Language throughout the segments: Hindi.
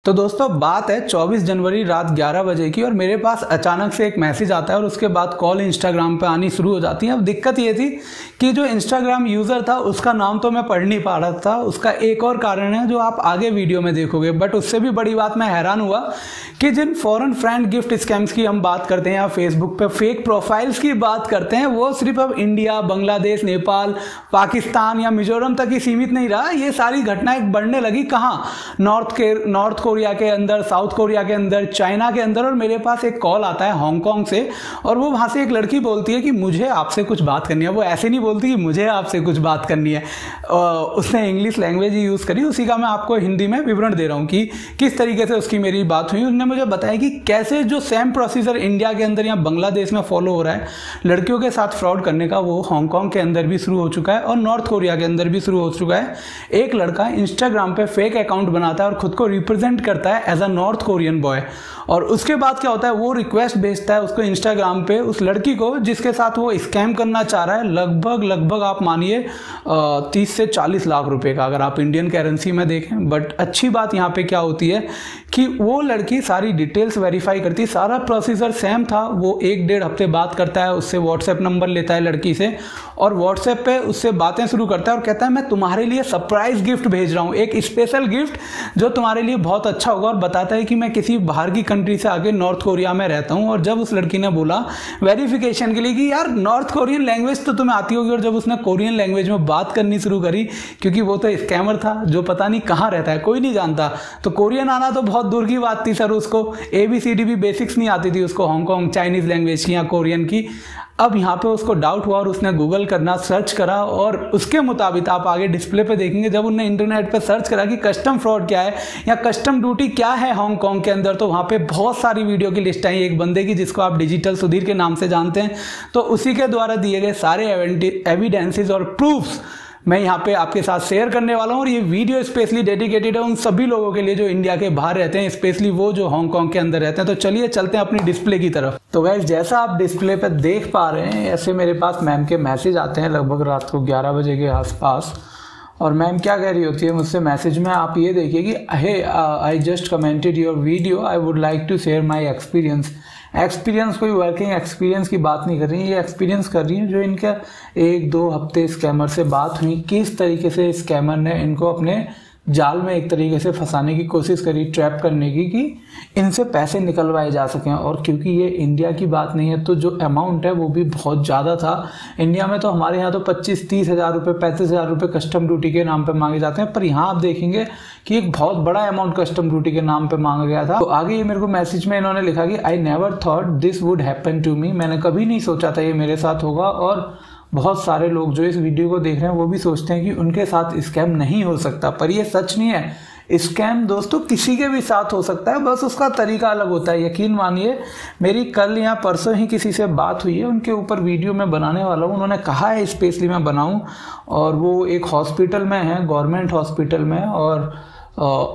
तो दोस्तों बात है 24 जनवरी रात 11 बजे की और मेरे पास अचानक से एक मैसेज आता है और उसके बाद कॉल इंस्टाग्राम पे आनी शुरू हो जाती है। अब दिक्कत ये थी कि जो इंस्टाग्राम यूज़र था उसका नाम तो मैं पढ़ नहीं पा रहा था। उसका एक और कारण है जो आप आगे वीडियो में देखोगे, बट उससे भी बड़ी बात मैं हैरान हुआ कि जिन फॉरेन फ्रेंड गिफ्ट स्कैम्स की हम बात करते हैं या फेसबुक पे फेक प्रोफाइल्स की बात करते हैं, वो सिर्फ अब इंडिया, बांग्लादेश, नेपाल, पाकिस्तान या मिजोरम तक ही सीमित नहीं रहा। ये सारी घटनाएं बढ़ने लगी कहाँ, नॉर्थ कोरिया के अंदर, साउथ कोरिया के अंदर, चाइना के अंदर। और मेरे पास एक कॉल आता है हांगकांग से और वो वहाँ से एक लड़की बोलती है कि मुझे आपसे कुछ बात करनी है। वो ऐसे नहीं बोलती कि मुझे आपसे कुछ बात करनी है, उसने इंग्लिश लैंग्वेज ही यूज़ करी। उसी का मैं आपको हिंदी में विवरण दे रहा हूँ कि किस तरीके से उसकी मेरी बात हुई। उसने मुझे बताया कि कैसे जो सेम प्रोसीजर इंडिया के अंदर या बांग्लादेश में फॉलो हो रहा है लड़कियों के साथ फ्रॉड करने का, वो हांगकांग के अंदर भी शुरू हो चुका है और नॉर्थ कोरिया के अंदर भी शुरू हो चुका है। एक लड़का इंस्टाग्राम पे फेक अकाउंट बनाता है और खुद को रिप्रेजेंट करता है as a North Korean boy, और उसके बाद क्या होता है, वो रिक्वेस्ट भेजता है उसको इंस्टाग्राम पे उस लड़की को जिसके साथ वो स्कैम करना चाह रहा है, लगभग आप मानिए 30 से 40 लाख रुपए का, अगर आप इंडियन करेंसी में देखें। बट अच्छी बात यहाँ पे क्या होती है कि वो लड़की सारी डिटेल्स वेरीफाई करती, सारा प्रोसीजर सेम था। वो 1-1.5 हफ्ते बात करता है उससे, व्हाट्सएप नंबर लेता है लड़की से और व्हाट्सएप पे उससे बातें शुरू करता है और कहता है मैं तुम्हारे लिए सरप्राइज गिफ्ट भेज रहा हूँ, एक स्पेशल गिफ्ट जो तुम्हारे लिए बहुत अच्छा होगा। और बताता है कि मैं किसी बाहर की कंट्री से आके नॉर्थ कोरिया में रहता हूँ। और जब उस लड़की ने बोला वेरिफिकेशन के लिए कि यार नॉर्थ कोरियन लैंग्वेज तो तुम्हें आती होगी, और जब उसने कोरियन लैंग्वेज में बात करनी शुरू करी, क्योंकि वो तो स्कैमर था जो पता नहीं कहाँ रहता है, कोई नहीं जानता, तो कोरियन आना तो बहुत दूर की बात थी सर। उसको ABCD भी बेसिक्स नहीं आती थी उसको, हांगकांग चाइनीज लैंग्वेज की या कोरियन की। अब यहाँ पे उसको डाउट हुआ और उसने गूगल करना सर्च करा और उसके मुताबिक आप आगे डिस्प्ले पे देखेंगे, जब उन्होंने इंटरनेट पे सर्च करा कि कस्टम फ्रॉड क्या है या कस्टम ड्यूटी क्या है हांगकांग के अंदर, तो वहाँ पे बहुत सारी वीडियो की लिस्ट आई एक बंदे की जिसको आप डिजिटल सुधीर के नाम से जानते हैं। तो उसी के द्वारा दिए गए सारे एविडेंसेस और प्रूफ्स मैं यहाँ पे आपके साथ शेयर करने वाला हूँ। और ये वीडियो स्पेशली डेडिकेटेड है उन सभी लोगों के लिए जो इंडिया के बाहर रहते हैं, स्पेशली वो जो हांगकांग के अंदर रहते हैं। तो चलिए चलते हैं अपनी डिस्प्ले की तरफ। तो गाइस जैसा आप डिस्प्ले पे देख पा रहे हैं, ऐसे मेरे पास मैम के मैसेज आते हैं लगभग रात को 11 बजे के आसपास। और मैम क्या कह रही होती है मुझसे मैसेज में, आप ये देखिए कि hey I just commented your video, I would like to share my experience. Experience कोई वर्किंग एक्सपीरियंस की बात नहीं कर रही है, ये एक्सपीरियंस कर रही है जो इनका 1-2 हफ्ते स्कैमर से बात हुई, किस तरीके से स्कैमर ने इनको अपने जाल में एक तरीके से फंसाने की कोशिश करी, ट्रैप करने की, कि इनसे पैसे निकलवाए जा सकें। और क्योंकि ये इंडिया की बात नहीं है तो जो अमाउंट है वो भी बहुत ज़्यादा था। इंडिया में तो हमारे यहाँ तो 25-30 हज़ार रुपये, 35 हज़ार रुपये कस्टम ड्यूटी के नाम पे मांगे जाते हैं, पर यहाँ आप देखेंगे कि एक बहुत बड़ा अमाउंट कस्टम ड्यूटी के नाम पे मांगा गया था। तो आगे ये मेरे को मैसेज में इन्होंने लिखा कि I never thought this would happen to me, मैंने कभी नहीं सोचा था ये मेरे साथ होगा। और बहुत सारे लोग जो इस वीडियो को देख रहे हैं वो भी सोचते हैं कि उनके साथ स्कैम नहीं हो सकता, पर ये सच नहीं है। स्कैम दोस्तों किसी के भी साथ हो सकता है, बस उसका तरीका अलग होता है। यकीन मानिए मेरी कल या परसों ही किसी से बात हुई है, उनके ऊपर वीडियो मैं बनाने वाला हूँ, उन्होंने कहा है स्पेशली मैं बनाऊँ। और वो एक हॉस्पिटल में है, गवर्नमेंट हॉस्पिटल में, और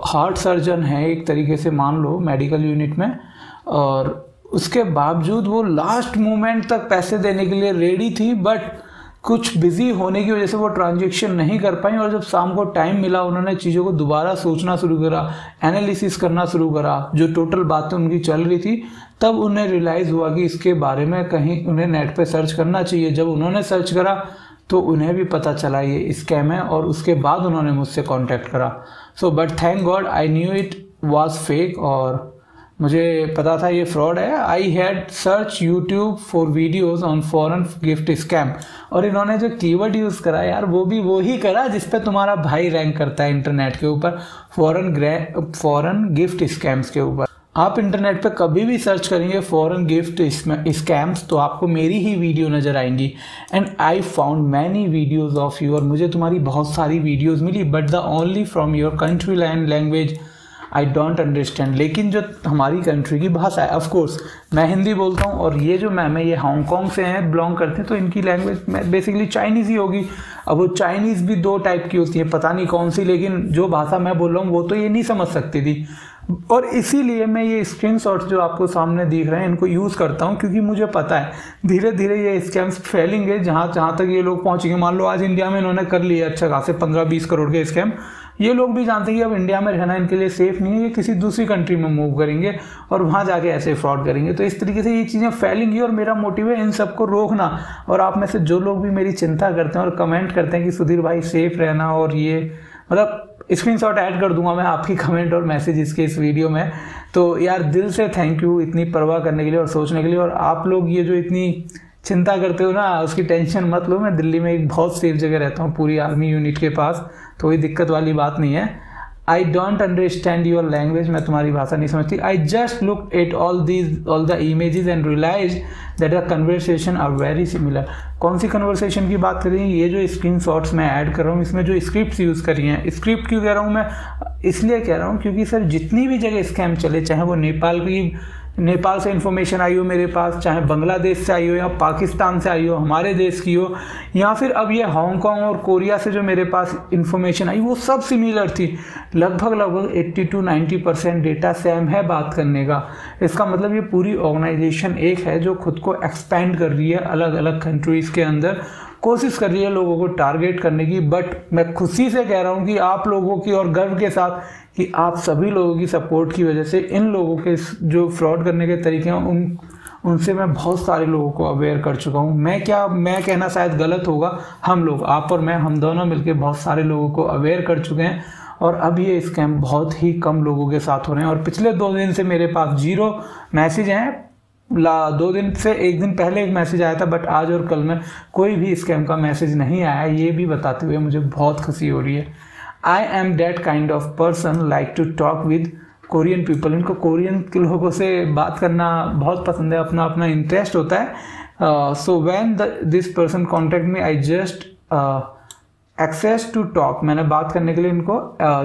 हार्ट सर्जन है एक तरीके से मान लो मेडिकल यूनिट में। और उसके बावजूद वो लास्ट मोमेंट तक पैसे देने के लिए रेडी थी, बट कुछ बिजी होने की वजह से वो ट्रांजैक्शन नहीं कर पाई। और जब शाम को टाइम मिला उन्होंने चीज़ों को दोबारा सोचना शुरू करा, एनालिसिस करना शुरू करा, जो टोटल बातें उनकी चल रही थी, तब उन्हें रियलाइज़ हुआ कि इसके बारे में कहीं उन्हें नेट पे सर्च करना चाहिए। जब उन्होंने सर्च करा तो उन्हें भी पता चला ये स्कैम है, और उसके बाद उन्होंने मुझसे कॉन्टैक्ट करा। So but thank God I knew it was fake, और मुझे पता था ये फ्रॉड है। I had search YouTube for videos on foreign gift scam, और इन्होंने जो कीवर्ड यूज़ करा यार वो भी वो ही करा जिस पे तुम्हारा भाई रैंक करता है इंटरनेट के ऊपर, फॉरेन गिफ्ट स्कैम्स के ऊपर। आप इंटरनेट पे कभी भी सर्च करेंगे फॉरेन गिफ्ट स्कैम्स तो आपको मेरी ही वीडियो नज़र आएंगी। And I found many videos of you, और मुझे तुम्हारी बहुत सारी वीडियोज़ मिली, but the only from your country language I don't understand. लेकिन जो हमारी कंट्री की भाषा है, ऑफ कोर्स मैं हिंदी बोलता हूँ, और ये जो मैम है ये हांगकांग से हैं, बिलोंग करते हैं, तो इनकी लैंग्वेज बेसिकली चाइनीज़ ही होगी। अब वो चाइनीज़ भी 2 टाइप की होती है, पता नहीं कौन सी, लेकिन जो भाषा मैं बोल रहा हूँ वो तो ये नहीं समझ सकती थी। और इसीलिए मैं ये स्क्रीनशॉट्स जो आपको सामने दिख रहे हैं इनको यूज़ करता हूँ, क्योंकि मुझे पता है धीरे धीरे ये स्कैम्स फैलेंगे। जहाँ तक ये लोग पहुँचेंगे, मान लो आज इंडिया में इन्होंने कर लिया अच्छा खासे 15-20 करोड़ के स्कैम, ये लोग भी जानते हैं कि अब इंडिया में रहना इनके लिए सेफ नहीं है, ये किसी दूसरी कंट्री में मूव करेंगे और वहाँ जाके ऐसे फ्रॉड करेंगे। तो इस तरीके से ये चीज़ें फैलेंगी और मेरा मोटिव है इन सबको रोकना। और आप में से जो लोग भी मेरी चिंता करते हैं और कमेंट करते हैं कि सुधीर भाई सेफ रहना, और ये मतलब स्क्रीनशॉट ऐड कर दूंगा मैं आपकी कमेंट और मैसेज इसके इस वीडियो में। तो यार दिल से थैंक यू इतनी परवाह करने के लिए और सोचने के लिए। और आप लोग ये जो इतनी चिंता करते हो ना, उसकी टेंशन मत लो। मैं दिल्ली में एक बहुत सेफ जगह रहता हूँ पूरी आर्मी यूनिट के पास, तो कोई दिक्कत वाली बात नहीं है। I don't understand your language, मैं तुम्हारी भाषा नहीं समझती। I just look at all the images and realise that the conversation are very similar. कौन सी कन्वर्सेशन की बात कर रही है? ये जो स्क्रीन शॉट्स मैं ऐड कर रहा हूँ, इसमें जो स्क्रिप्ट यूज़ करी हैं। स्क्रिप्ट क्यों कह रहा हूँ मैं? इसलिए कह रहा हूँ क्योंकि सर जितनी भी जगह स्कैम चले, चाहे वो नेपाल से इन्फॉर्मेशन आई हो मेरे पास, चाहे बांग्लादेश से आई हो या पाकिस्तान से आई हो, हमारे देश की हो, या फिर अब ये हांगकांग और कोरिया से जो मेरे पास इन्फॉर्मेशन आई, वो सब सिमिलर थी। लगभग 80 to 90% डेटा सेम है बात करने का। इसका मतलब ये पूरी ऑर्गेनाइजेशन एक है जो खुद को एक्सपैंड कर रही है अलग अलग कंट्रीज़ के अंदर, कोशिश कर रही है लोगों को टारगेट करने की। बट मैं खुशी से कह रहा हूँ कि आप लोगों की, और गर्व के साथ कि आप सभी लोगों की सपोर्ट की वजह से इन लोगों के जो फ्रॉड करने के तरीके हैं उनसे मैं बहुत सारे लोगों को अवेयर कर चुका हूँ। मैं कहना शायद गलत होगा, हम लोग, आप और मैं, हम दोनों मिलकर बहुत सारे लोगों को अवेयर कर चुके हैं। और अब ये स्कैम बहुत ही कम लोगों के साथ हो रहे हैं। और पिछले 2 दिन से मेरे पास 0 मैसेज हैं। 2 दिन से 1 दिन पहले एक मैसेज आया था, बट आज और कल में कोई भी स्कैम का मैसेज नहीं आया। ये भी बताते हुए मुझे बहुत खुशी हो रही है। I am that kind of person like to talk with Korean people. इनको कोरियन के लोगों से बात करना बहुत पसंद है, अपना अपना इंटरेस्ट होता है। So when this person contact me I just access to talk. मैंने बात करने के लिए इनको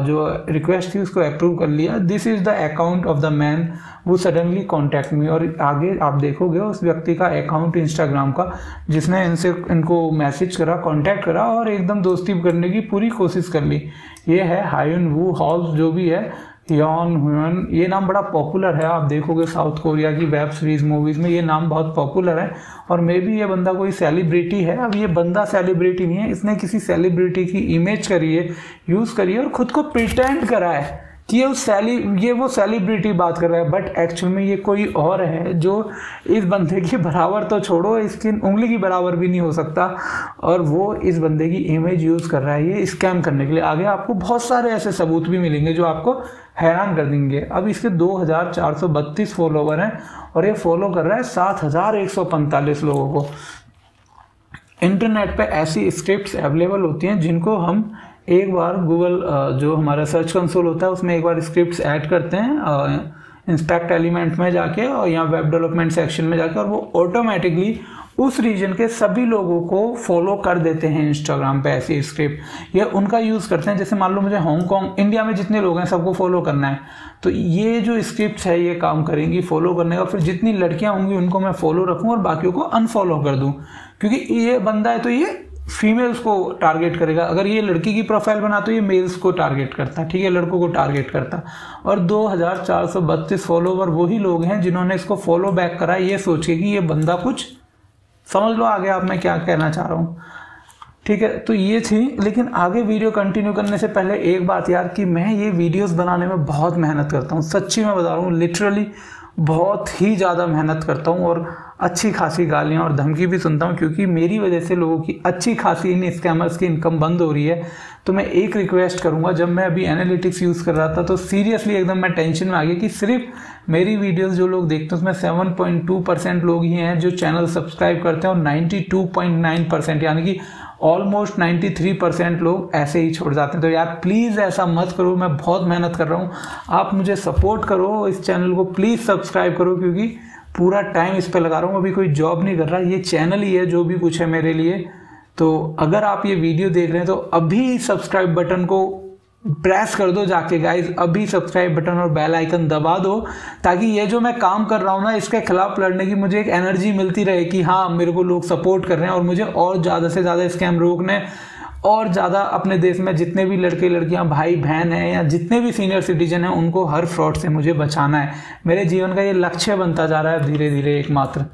जो रिक्वेस्ट थी उसको अप्रूव कर लिया। This is the account of the man वो सडनली कॉन्टैक्ट मी। और आगे आप देखोगे उस व्यक्ति का अकाउंट इंस्टाग्राम का जिसने इनको मैसेज करा, कांटेक्ट करा और एकदम दोस्ती करने की पूरी कोशिश कर ली। ये है हायुन वू हॉल, जो भी है यॉन हुन। ये नाम बड़ा पॉपुलर है, आप देखोगे साउथ कोरिया की वेब सीरीज मूवीज़ में ये नाम बहुत पॉपुलर है। और मे भी ये बंदा कोई सेलिब्रिटी है। अब ये बंदा सेलिब्रिटी नहीं है, इसने किसी सेलिब्रिटी की इमेज करी है, यूज़ करी है और ख़ुद को प्रिटेंड करा है कि ये वो सेलिब्रिटी बात कर रहा है। बट एक्चुअल में ये कोई और है जो इस बंदे के बराबर तो छोड़ो, इसकी उंगली की बराबर भी नहीं हो सकता। और वो इस बंदे की इमेज यूज़ कर रहा है ये स्कैम करने के लिए। आगे आपको बहुत सारे ऐसे सबूत भी मिलेंगे जो आपको हैरान कर देंगे। अब इसके 2432 फॉलोवर हैं और ये फॉलो कर रहा है 7145 लोगों को। इंटरनेट पे ऐसी स्क्रिप्ट्स अवेलेबल होती हैं जिनको हम एक बार गूगल जो हमारा सर्च कंसोल होता है उसमें एक बार स्क्रिप्ट्स ऐड करते हैं इंस्पेक्ट एलिमेंट में जाके और यहाँ वेब डेवलपमेंट सेक्शन में जाके, और वो ऑटोमेटिकली उस रीजन के सभी लोगों को फॉलो कर देते हैं इंस्टाग्राम पे ऐसी स्क्रिप्ट। ये उनका यूज़ करते हैं। जैसे मान लो मुझे हांगकांग, इंडिया में जितने लोग हैं सबको फॉलो करना है, तो ये जो स्क्रिप्ट है ये काम करेंगी फॉलो करने का। फिर जितनी लड़कियां होंगी उनको मैं फॉलो रखूँ और बाकियों को अनफॉलो कर दूँ, क्योंकि ये बंदा है तो ये फीमेल्स को टारगेट करेगा। अगर ये लड़की की प्रोफाइल बना तो ये मेल्स को टारगेट करता, ठीक है, लड़कों को टारगेट करता। और 2432 फॉलोवर वही लोग हैं जिन्होंने इसको फॉलो बैक करा ये सोच के कि ये बंदा कुछ, समझ लो आगे आप मैं क्या कहना चाह रहा हूँ, ठीक है। तो ये थी, लेकिन आगे वीडियो कंटिन्यू करने से पहले एक बात यार, कि मैं ये वीडियोस बनाने में बहुत मेहनत करता हूँ, सच्ची में बता रहा हूँ, लिटरली बहुत ही ज़्यादा मेहनत करता हूँ और अच्छी खासी गालियाँ और धमकी भी सुनता हूँ, क्योंकि मेरी वजह से लोगों की अच्छी खासी इन स्कैमर्स की इनकम बंद हो रही है। तो मैं एक रिक्वेस्ट करूँगा, जब मैं अभी एनालिटिक्स यूज़ कर रहा था तो सीरियसली एकदम मैं टेंशन में आ गया कि सिर्फ मेरी वीडियोस जो लोग देखते हैं उसमें 7.2% लोग ही हैं जो चैनल सब्सक्राइब करते हैं और 92.9% यानी कि ऑलमोस्ट 93% लोग ऐसे ही छोड़ जाते हैं। तो यार प्लीज़ ऐसा मत करो, मैं बहुत मेहनत कर रहा हूँ, आप मुझे सपोर्ट करो, इस चैनल को प्लीज़ सब्सक्राइब करो, क्योंकि पूरा टाइम इस पर लगा रहा हूँ, अभी कोई जॉब नहीं कर रहा, ये चैनल ही है जो भी कुछ है मेरे लिए। तो अगर आप ये वीडियो देख रहे हैं तो अभी सब्सक्राइब बटन को प्रेस कर दो जाके गाइज, अभी सब्सक्राइब बटन और बेल आइकन दबा दो, ताकि ये जो मैं काम कर रहा हूँ ना इसके खिलाफ लड़ने की मुझे एक एनर्जी मिलती रहे कि हाँ मेरे को लोग सपोर्ट कर रहे हैं और मुझे और ज़्यादा से ज़्यादा स्कैम रोकने, और ज़्यादा अपने देश में जितने भी लड़के लड़कियां भाई बहन हैं या जितने भी सीनियर सिटीजन हैं उनको हर फ्रॉड से मुझे बचाना है। मेरे जीवन का ये लक्ष्य बनता जा रहा है धीरे धीरे एकमात्र।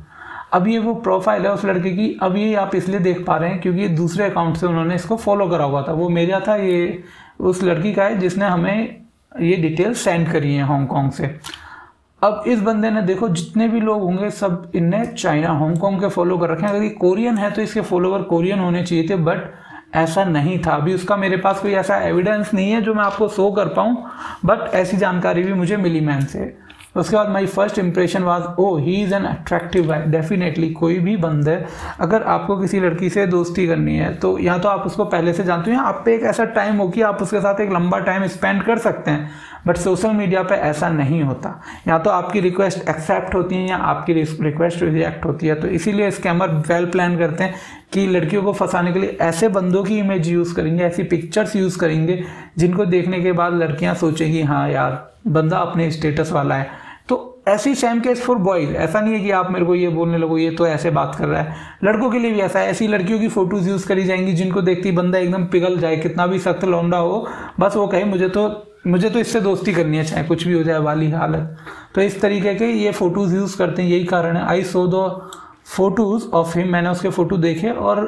अब ये वो प्रोफाइल है उस लड़के की, अब ये आप इसलिए देख पा रहे हैं क्योंकि दूसरे अकाउंट से उन्होंने इसको फॉलो करा हुआ था, वो मेरा था, ये उस लड़की का है जिसने हमें ये डिटेल सेंड करी है हांगकांग से। अब इस बंदे ने देखो जितने भी लोग होंगे सब इनने चाइना हांगकांग के फॉलो कर रखे हैं। अगर ये कोरियन है तो इसके फॉलोवर कोरियन होने चाहिए थे, बट ऐसा नहीं था। अभी उसका मेरे पास कोई ऐसा एविडेंस नहीं है जो मैं आपको शो कर पाऊँ, बट ऐसी जानकारी भी मुझे मिली मैन से। उसके बाद my first impression was oh he is an attractive guy. Definitely कोई भी बंदे, अगर आपको किसी लड़की से दोस्ती करनी है तो या तो आप उसको पहले से जानते हो या आप पे एक ऐसा टाइम हो कि आप उसके साथ एक लंबा टाइम स्पेंड कर सकते हैं, बट सोशल मीडिया पे ऐसा नहीं होता। या तो आपकी रिक्वेस्ट एक्सेप्ट होती है या आपकी रिक्वेस्ट रिजेक्ट होती है। तो इसीलिए स्कैमर वेल प्लान करते हैं कि लड़कियों को फंसाने के लिए ऐसे बंदों की इमेज यूज़ करेंगे, ऐसी पिक्चर्स यूज़ करेंगे जिनको देखने के बाद लड़कियां सोचेंगी हाँ यार बंदा अपने स्टेटस वाला है। तो ऐसी सेम केस फॉर बॉयज। ऐसा नहीं है कि आप मेरे को ये बोलने लगो ये तो ऐसे बात कर रहा है, लड़कों के लिए भी ऐसा है। ऐसी लड़कियों की फोटोज यूज करी जाएंगी जिनको देखती बंदा एकदम पिघल जाए, कितना भी सख्त लौंडा हो, बस वो कहे मुझे तो इससे दोस्ती करनी है चाहे कुछ भी हो जाए वाली हालत। तो इस तरीके के ये फोटोज यूज करते हैं, यही कारण है। I saw the photos of him, मैंने उसके फोटो देखे और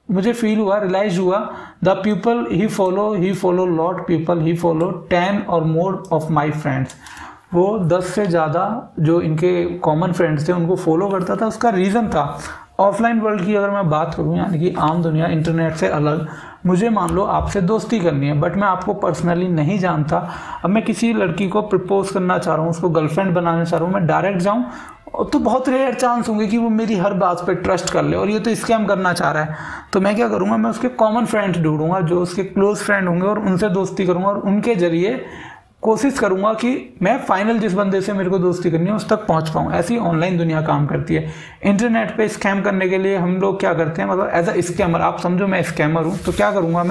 मुझे फील हुआ, रियलाइज हुआ the people he follow lot people he follow 10 और मोर ऑफ माई फ्रेंड्स। वो 10 से ज़्यादा जो इनके कॉमन फ्रेंड्स थे उनको फॉलो करता था। उसका रीज़न था ऑफलाइन वर्ल्ड की अगर मैं बात करूँ, यानी कि आम दुनिया इंटरनेट से अलग, मुझे मान लो आपसे दोस्ती करनी है बट मैं आपको पर्सनली नहीं जानता। अब मैं किसी लड़की को प्रपोज करना चाह रहा हूँ, उसको गर्लफ्रेंड बनाना चाह रहा हूँ, मैं डायरेक्ट जाऊँ तो बहुत रेयर चांस होंगे कि वो मेरी हर बात पे ट्रस्ट कर ले, और ये तो स्कैम करना चाह रहा है। तो मैं क्या करूँगा, मैं उसके कॉमन फ्रेंड्स ढूंढूंगा जो उसके क्लोज फ्रेंड होंगे और उनसे दोस्ती करूँगा और उनके जरिए कोशिश करूंगा कि मैं फाइनल जिस बंदे से मेरे को दोस्ती करनी है उस तक पहुंच पाऊं। ऐसी ऑनलाइन दुनिया काम करती है। इंटरनेट पे स्कैम करने के लिए हम लोग क्या करते हैं, मतलब एज अ स्कैमर, आप समझो मैं स्कैमर हूं तो क्या करूंगा,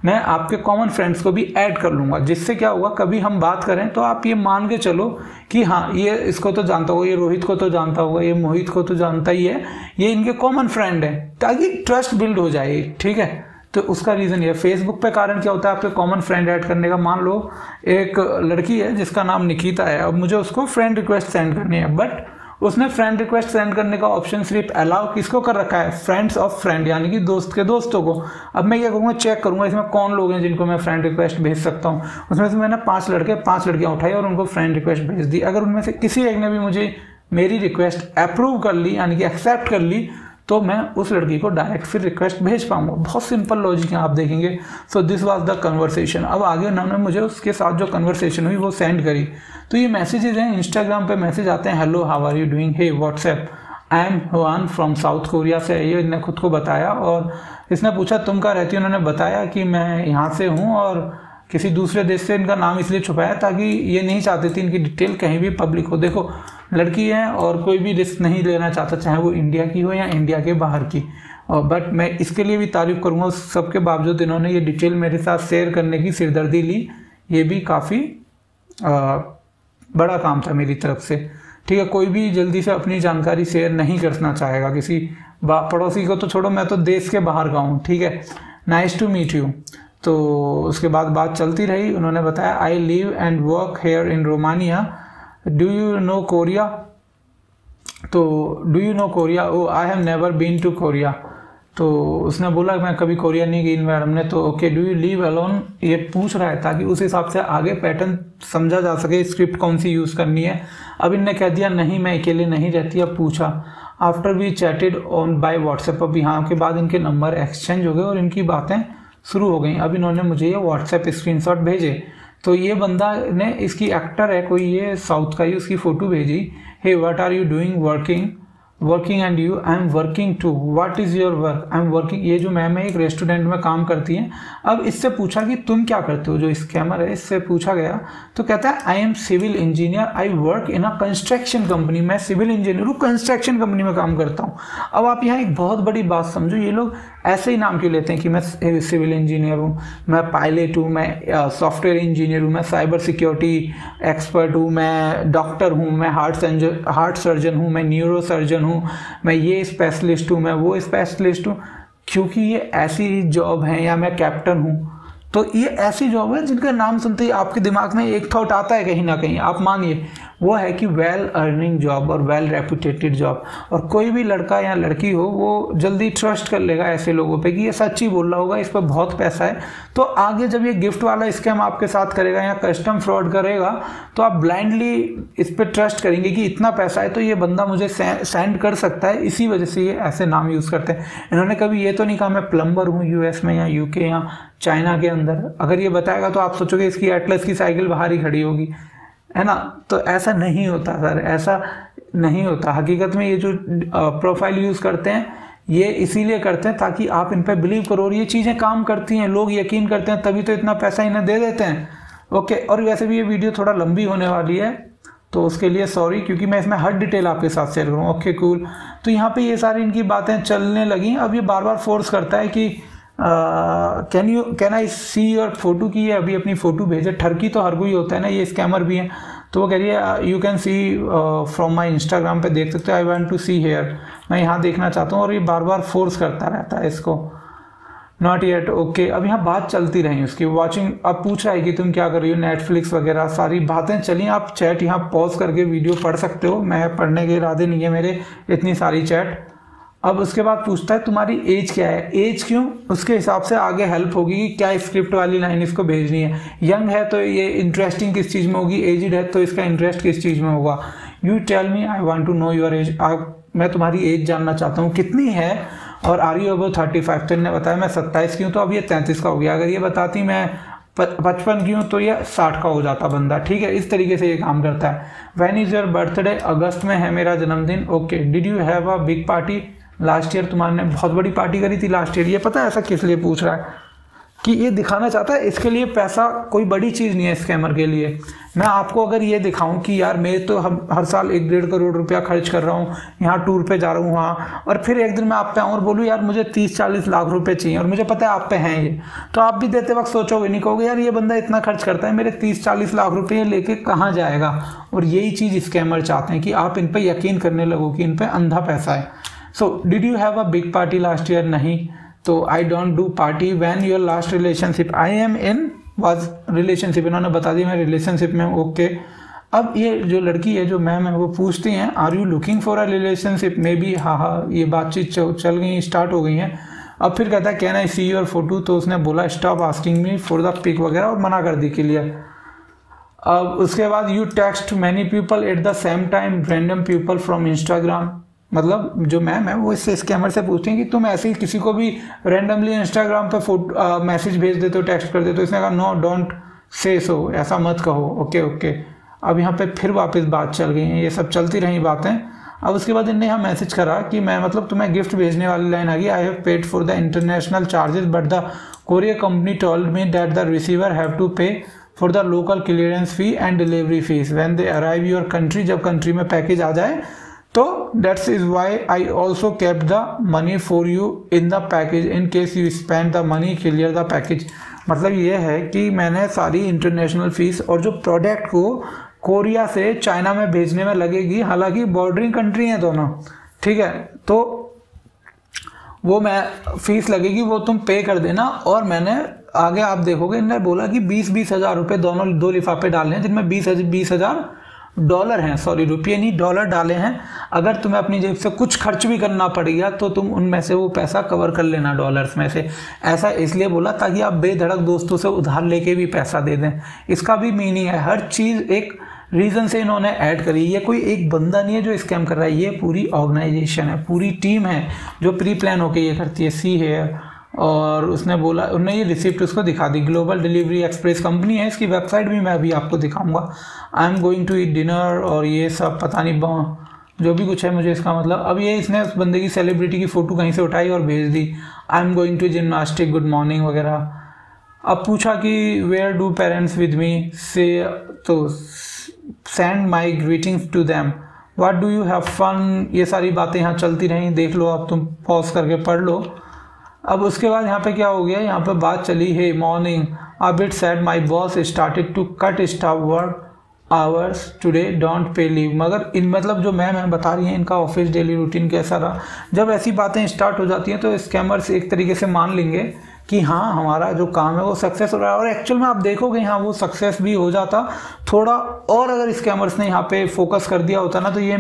मैं आपके कॉमन फ्रेंड्स को भी ऐड कर लूंगा, जिससे क्या होगा कभी हम बात करें तो आप ये मान के चलो कि हाँ ये इसको तो जानता होगा, ये रोहित को तो जानता होगा, ये मोहित को तो जानता ही है, ये इनके कॉमन फ्रेंड है, ताकि ट्रस्ट बिल्ड हो जाए। ठीक है, तो उसका रीज़न ये। फेसबुक पे कारण क्या होता है आपके कॉमन फ्रेंड ऐड करने का। मान लो एक लड़की है जिसका नाम निकिता है, अब मुझे उसको फ्रेंड रिक्वेस्ट सेंड करनी है, बट उसने फ्रेंड रिक्वेस्ट सेंड करने का ऑप्शन सिर्फ अलाउ किसको कर रखा है, फ्रेंड्स ऑफ फ्रेंड, यानी कि दोस्त के दोस्तों को। अब मैं क्या करूँगा, चेक करूँगा इसमें कौन लोग हैं जिनको मैं फ्रेंड रिक्वेस्ट भेज सकता हूँ। उसमें से मैंने 5 लड़कियाँ उठाई और उनको फ्रेंड रिक्वेस्ट भेज दी। अगर उनमें से किसी एक ने भी मुझे मेरी रिक्वेस्ट अप्रूव कर ली, यानी कि एक्सेप्ट कर ली, तो मैं उस लड़की को डायरेक्ट फिर रिक्वेस्ट भेज पाऊंगा। बहुत सिंपल लॉजिक है, आप देखेंगे। So this was the conversation. अब आगे उन्होंने मुझे उसके साथ जो कन्वर्सेशन हुई वो सेंड करी। तो ये मैसेजेस हैं, इंस्टाग्राम पे मैसेज आते हैं, hello how are you doing, hey WhatsApp, I am Huan from South Korea से। ये इसने खुद को बताया और इसने पूछा तुम कहाँ रहती हो, उन्होंने बताया कि मैं यहाँ से हूँ और किसी दूसरे देश से। इनका नाम इसलिए छुपाया ताकि ये नहीं चाहते थे इनकी डिटेल कहीं भी पब्लिक हो। देखो लड़की है और कोई भी रिस्क नहीं लेना चाहता, चाहे वो इंडिया की हो या इंडिया के बाहर की। और बट मैं इसके लिए भी तारीफ करूँगा उस सबके बावजूद इन्होंने ये डिटेल मेरे साथ शेयर करने की सिरदर्दी ली। ये भी काफ़ी बड़ा काम था मेरी तरफ से। ठीक है, कोई भी जल्दी से अपनी जानकारी शेयर नहीं करना चाहेगा किसी पड़ोसी को, तो छोड़ो, मैं तो देश के बाहर का हूँ। ठीक है, नाइस टू मीट यू। तो उसके बाद बात चलती रही। उन्होंने बताया I live and work here in Romania, do you know Korea. तो do you know Korea, oh I have never been to Korea. तो उसने बोला मैं कभी कोरिया नहीं गई मैडम ने। तो okay, do you live alone, ये पूछ रहा है ताकि उस हिसाब से आगे पैटर्न समझा जा सके, स्क्रिप्ट कौन सी यूज़ करनी है। अब इनने कह दिया नहीं मैं अकेले नहीं रहती। अब पूछा after we chatted on by WhatsApp. अब यहाँ के बाद इनके नंबर एक्सचेंज हो गए और इनकी बातें शुरू हो गई। अब इन्होंने मुझे ये व्हाट्सएप स्क्रीनशॉट भेजे। तो ये बंदा ने, इसकी एक्टर है कोई, ये साउथ का ही, उसकी फ़ोटो भेजी। Hey what are you doing, working and you, I am working too, what is your work, I am working. ये जो मैम है एक रेस्टोरेंट में काम करती हैं। अब इससे पूछा कि तुम क्या करते हो, जो स्कैमर है इससे पूछा गया तो कहता है I am civil engineer, I work in a construction company. मैं सिविल इंजीनियर हूँ, कंस्ट्रक्शन कंपनी में काम करता हूँ। अब आप यहाँ एक बहुत बड़ी बात समझो, ये लोग ऐसे ही नाम क्यों लेते हैं कि मैं सिविल इंजीनियर हूँ, मैं पायलट हूँ, मैं सॉफ्टवेयर इंजीनियर हूँ, मैं साइबर सिक्योरिटी एक्सपर्ट हूँ, मैं डॉक्टर हूँ, मैं हार्ट सर्जन हूँ, मैं न्यूरो सर्जन हूँ, मैं ये स्पेशलिस्ट हूँ, मैं वो स्पेशलिस्ट हूँ। क्योंकि ये ऐसी जॉब है, या मैं कैप्टन हूँ। तो ये ऐसी जॉब है जिनका नाम सुनते ही आपके दिमाग में एक थॉट आता है कहीं ना कहीं, आप मानिए, वो है कि वेल अर्निंग जॉब और वेल रेपुटेटेड जॉब। और कोई भी लड़का या लड़की हो वो जल्दी ट्रस्ट कर लेगा ऐसे लोगों पे कि ये सच ही बोल रहा होगा, इस पर बहुत पैसा है। तो आगे जब ये गिफ्ट वाला स्कैम आपके साथ करेगा या कस्टम फ्रॉड करेगा तो आप ब्लाइंडली इस पर ट्रस्ट करेंगे कि इतना पैसा है तो ये बंदा मुझे सेंड कर सकता है, इसी वजह से ये ऐसे नाम यूज़ करते हैं। इन्होंने कभी ये तो नहीं कहा मैं प्लम्बर हूँ यूएस में या यूके या चाइना के अंदर। अगर ये बताएगा तो आप सोचोगे इसकी एटलस की साइकिल बाहर ही खड़ी होगी, है ना। तो ऐसा नहीं होता सर, ऐसा नहीं होता। हकीकत में ये जो प्रोफाइल यूज़ करते हैं ये इसीलिए करते हैं ताकि आप इन पे बिलीव करो, और ये चीज़ें काम करती हैं, लोग यकीन करते हैं, तभी तो इतना पैसा इन्हें दे देते हैं। ओके, और वैसे भी ये वीडियो थोड़ा लंबी होने वाली है तो उसके लिए सॉरी, क्योंकि मैं इसमें हर डिटेल आपके साथ शेयर करूँ। Okay cool. तो यहाँ पे ये सारी इनकी बातें चलने लगी। अब ये बार बार फोर्स करता है कि can I see your photo, की ये अभी अपनी फ़ोटो भेजे। ठरकी तो हर कोई होता है ना, ये स्कैमर भी हैं। तो वो कह रही है you can see from my Instagram पे देख सकते हो, I want to see here, मैं यहाँ देखना चाहता हूँ। और ये बार बार फोर्स करता रहता है इसको। Not yet. ओके, अब यहाँ बात चलती रही उसकी वॉचिंग। अब पूछ रहा है कि तुम क्या कर रही हो, नेटफ्लिक्स वगैरह सारी बातें चली। आप चैट यहाँ पॉज करके वीडियो पढ़ सकते हो, मैं पढ़ने के इरादे नहीं है मेरे इतनी सारी चैट। अब उसके बाद पूछता है तुम्हारी एज क्या है। एज क्यों, उसके हिसाब से आगे हेल्प होगी कि क्या स्क्रिप्ट वाली लाइन इसको भेजनी है। यंग है तो ये इंटरेस्टिंग किस चीज़ में होगी, एजिड है तो इसका इंटरेस्ट किस चीज़ में होगा। You tell me I want to know your age, मैं तुम्हारी एज जानना चाहता हूँ कितनी है। और आर यू अबव 35, तो इन्होंने बताया मैं 27 की हूँ, तो अब ये 33 का हो गया। अगर ये बताती मैं 55 की हूँ तो ये 60 का हो जाता बंदा। ठीक है, इस तरीके से ये काम करता है। व्हेन इज़ योर बर्थडे, अगस्त में है मेरा जन्मदिन। Okay, did you have a big party last year, तुम्हारे बहुत बड़ी पार्टी करी थी लास्ट ईयर। ये पता है ऐसा किस लिए पूछ रहा है कि ये दिखाना चाहता है इसके लिए पैसा कोई बड़ी चीज़ नहीं है स्कैमर के लिए। मैं आपको अगर ये दिखाऊं कि यार मैं तो हर साल 1-1.5 करोड़ रुपया खर्च कर रहा हूँ, यहाँ टूर पे जा रहा हूँ वहाँ, और फिर एक दिन मैं आप पे आऊँ और बोलूँ यार मुझे 30-40 लाख रुपए चाहिए और मुझे पता है आप पे हैं ये, तो आप भी देते वक्त सोचोगे नहीं, कहोगे यार ये बंदा इतना खर्च करता है, मेरे 30-40 लाख रुपये लेके कहाँ जाएगा। और यही चीज़ स्कैमर चाहते हैं कि आप इन पर यकीन करने लगो कि इन पर अंधा पैसा है। So did you have a big party last year, नहीं। तो I don't do party. When your last relationship, I am in was relationship, इन्होंने बता दिया मैं रिलेशनशिप में हूँ। ओके, अब ये जो लड़की है जो मैम है वो पूछती हैं are you looking for a relationship, maybe. हाँ, ये बातचीत चल गई, स्टार्ट हो गई है। अब फिर कहता है can I see your photo, तो उसने बोला stop asking me for the pic वगैरह, और मना कर दी क्लियर। अब उसके बाद you text many people at the same time, random people from Instagram. मतलब जो मैम है वो इससे स्कैमर से पूछते हैं कि तुम ऐसे ही किसी को भी रैंडमली इंस्टाग्राम पे फोटो मैसेज भेज देते हो, टेक्स्ट कर देते हो। इसने कहा नो डोंट से सो, ऐसा मत कहो। Okay okay. अब यहाँ पे फिर वापस बात चल गई है, ये सब चलती रही बातें। अब उसके बाद इनने यहाँ मैसेज करा कि मैं मतलब तुम्हें गिफ्ट भेजने वाली लाइन आ गई, I have paid for the international charges but the courier company told me that the receiver have to pay for the local clearance fee and delivery fees when they arrive your country. जब कंट्री में पैकेज आ जाए तो that's is why I also kept the money for you in the package in case you spend the money clear the package. मतलब ये है कि मैंने सारी इंटरनेशनल फीस और जो प्रोडक्ट को कोरिया से चाइना में भेजने में लगेगी, हालांकि बॉर्डरिंग कंट्री हैं दोनों, ठीक है, तो वो मैं फीस लगेगी वो तुम पे कर देना। और मैंने आगे आप देखोगे इन्होंने बोला कि 20-20 हज़ार रुपये दोनों 2 लिफाफे डालने हैं जिनमें 20 हज़ार डॉलर हैं, सॉरी रुपये नहीं डॉलर डाले हैं। अगर तुम्हें अपनी जेब से कुछ खर्च भी करना पड़ेगा तो तुम उनमें से वो पैसा कवर कर लेना डॉलर्स में से। ऐसा इसलिए बोला ताकि आप बेधड़क दोस्तों से उधार लेके भी पैसा दे दें। इसका भी मीनिंग है, हर चीज़ एक रीज़न से इन्होंने ऐड करी। ये कोई एक बंदा नहीं है जो स्कैम कर रहा है, ये पूरी ऑर्गेनाइजेशन है, पूरी टीम है जो प्री प्लान होकर ये करती है। सी है, और उसने बोला, उन्होंने ये रिसिप्ट उसको दिखा दी। ग्लोबल डिलीवरी एक्सप्रेस कंपनी है, इसकी वेबसाइट भी मैं अभी आपको दिखाऊंगा। I am going to eat dinner और ये सब पता नहीं जो भी कुछ है मुझे इसका मतलब। अब ये इसने उस बंदे की सेलिब्रिटी की फ़ोटो कहीं से उठाई और भेज दी। I am going to gymnastic, good morning वगैरह। अब पूछा कि where do parents with me से, तो send my greetings to them, what do you have fun. ये सारी बातें यहाँ चलती रहीं, देख लो, अब तुम पॉज करके पढ़ लो। अब उसके बाद यहाँ पे क्या हो गया, यहाँ पे बात चली है morning a bit sad my boss started to cut staff work hours today don't pay leave. मगर इन मतलब जो मैम बता रही हैं इनका ऑफिस डेली रूटीन कैसा रहा। जब ऐसी बातें स्टार्ट हो जाती हैं तो स्कैमर्स एक तरीके से मान लेंगे कि हाँ हमारा जो काम है वो सक्सेस हो रहा है, और एक्चुअल में आप देखोगे हाँ वो सक्सेस भी हो जाता थोड़ा। और अगर स्कैमर्स ने यहाँ पे फोकस कर दिया होता ना तो ये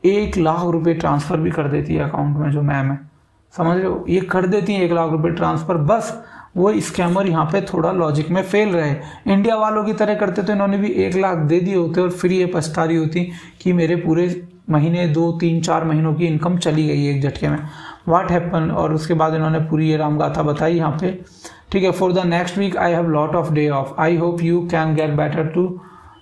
1 लाख रुपए ट्रांसफ़र भी कर देती है अकाउंट में, जो मैम है समझ रहे हो, ये कर देती है 1 लाख रुपए ट्रांसफ़र। बस वो स्कैमर यहाँ पे थोड़ा लॉजिक में फेल रहे, इंडिया वालों की तरह करते तो इन्होंने भी 1 लाख दे दिए होते और फिर ये पछता रही होती कि मेरे पूरे महीने 2 3 4 महीनों की इनकम चली गई एक झटके में। व्हाट हैपन, और उसके बाद इन्होंने पूरी ये रामगाथा बताई यहाँ पे, ठीक है। For the next week I have lot of day off, I hope you can get better too.